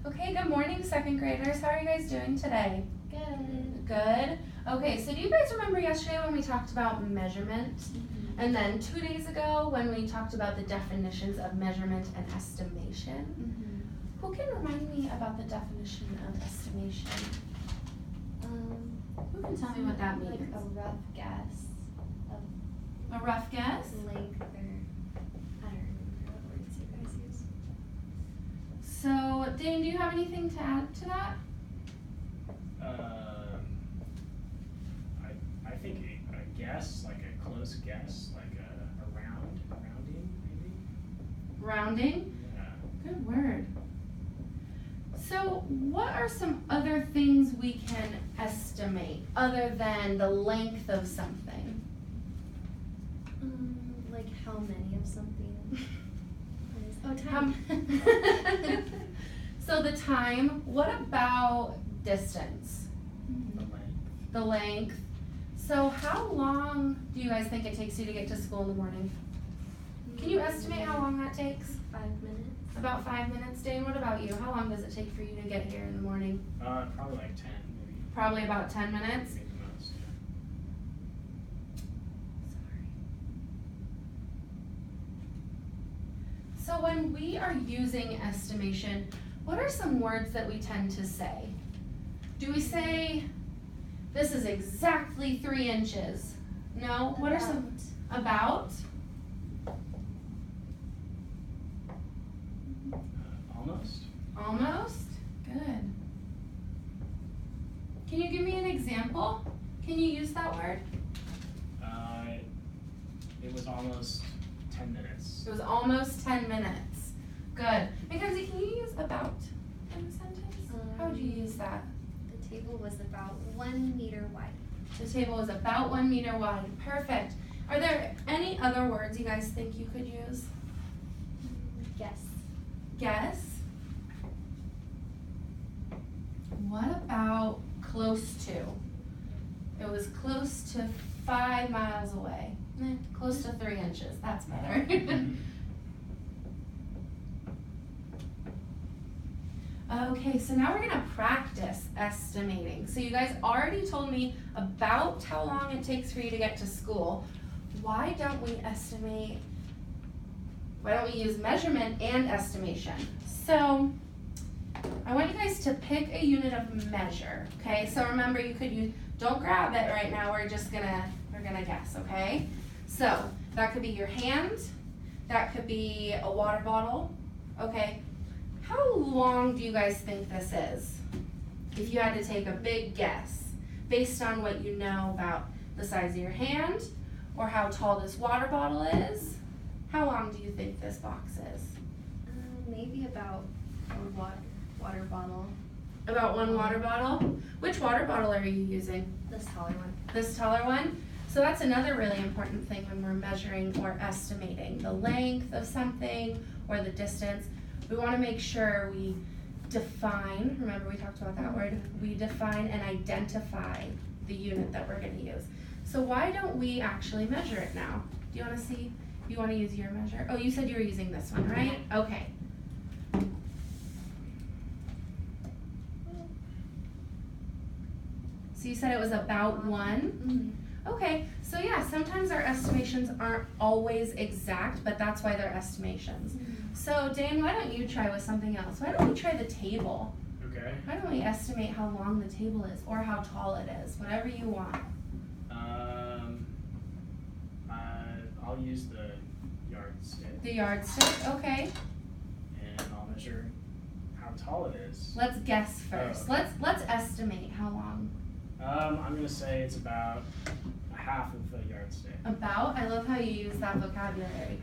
Okay, good morning, second graders. How are you guys doing today? Good. Good. Okay, so do you guys remember yesterday when we talked about measurement? Mm-hmm. And then 2 days ago when we talked about the definitions of measurement and estimation? Mm-hmm. Who can remind me about the definition of estimation? Who can tell me what that means? Like a rough guess of A rough guess? length, or I don't remember what words you guys use. So, Dane, do you have anything to add to that? I think a guess, like a close guess, like a rounding maybe? Rounding? Yeah. Good word. So, what are some other things we can estimate other than the length of something? Like how many of something? Oh, How- time. So the time, what about distance? The length. The length. So how long do you guys think it takes you to get to school in the morning? Can you estimate how long that takes? 5 minutes. About 5 minutes. Dane, what about you? How long does it take for you to get here in the morning? Probably like 10 maybe. Probably about 10 minutes. Maybe the most, yeah. So when we are using estimation, what are some words that we tend to say? Do we say, this is exactly 3 inches? No? What are some, about? Almost. Almost? Good. Can you give me an example? Can you use that word? It was almost 10 minutes. It was almost 10 minutes. Good. Mackenzie, can you use about in a sentence? How would you use that? The table was about 1 meter wide. The table is about 1 meter wide. Perfect. Are there any other words you guys think you could use? Guess. Guess. What about close to? It was close to 5 miles away. Close to 3 inches. That's better. Okay, so now we're gonna practice estimating. So you guys already told me about how long it takes for you to get to school. Why don't we estimate? Why don't we use measurement and estimation? So I want you guys to pick a unit of measure, okay? So remember, you could use, don't grab it right now, we're gonna guess, okay? So that could be your hand, that could be a water bottle, okay? How long do you guys think this is? If you had to take a big guess, based on what you know about the size of your hand, or how tall this water bottle is, how long do you think this box is? Maybe about a water bottle. About 1 water bottle? Which water bottle are you using? This taller one. This taller one? So that's another really important thing when we're measuring or estimating the length of something or the distance. We want to make sure we define, remember we talked about that word, we define and identify the unit that we're going to use. So why don't we actually measure it now? Do you want to see? You want to use your measure? Oh, you said you were using this one, right? Okay. So you said it was about 1? Mm-hmm. Okay, so yeah, sometimes our estimations aren't always exact, but that's why they're estimations. Mm-hmm. So Dane, why don't you try with something else? Why don't we try the table? Okay. Why don't we estimate how long the table is or how tall it is, whatever you want. I'll use the yardstick. The yardstick, okay. And I'll measure how tall it is. Let's guess first. Oh, okay. Let's estimate how long. I'm gonna say it's about a half of a yardstick. About? I love how you use that vocabulary.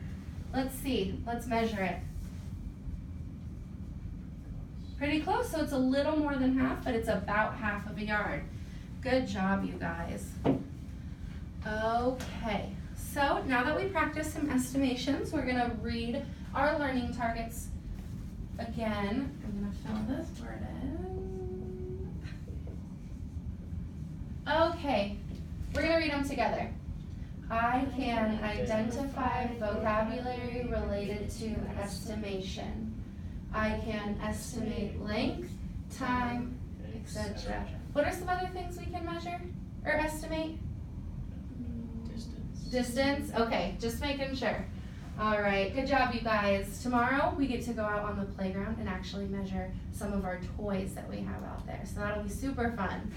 Let's see, let's measure it. Pretty close, so it's a little more than half, but it's about half of a yard. Good job, you guys. Okay, so now that we practiced some estimations, we're gonna read our learning targets again. I'm gonna fill this word in. Okay, we're gonna read them together. I can identify vocabulary related to estimation. I can estimate length, time, etc. What are some other things we can measure or estimate? Distance. Distance, okay, just making sure. All right, good job, you guys. Tomorrow we get to go out on the playground and actually measure some of our toys that we have out there. So that'll be super fun.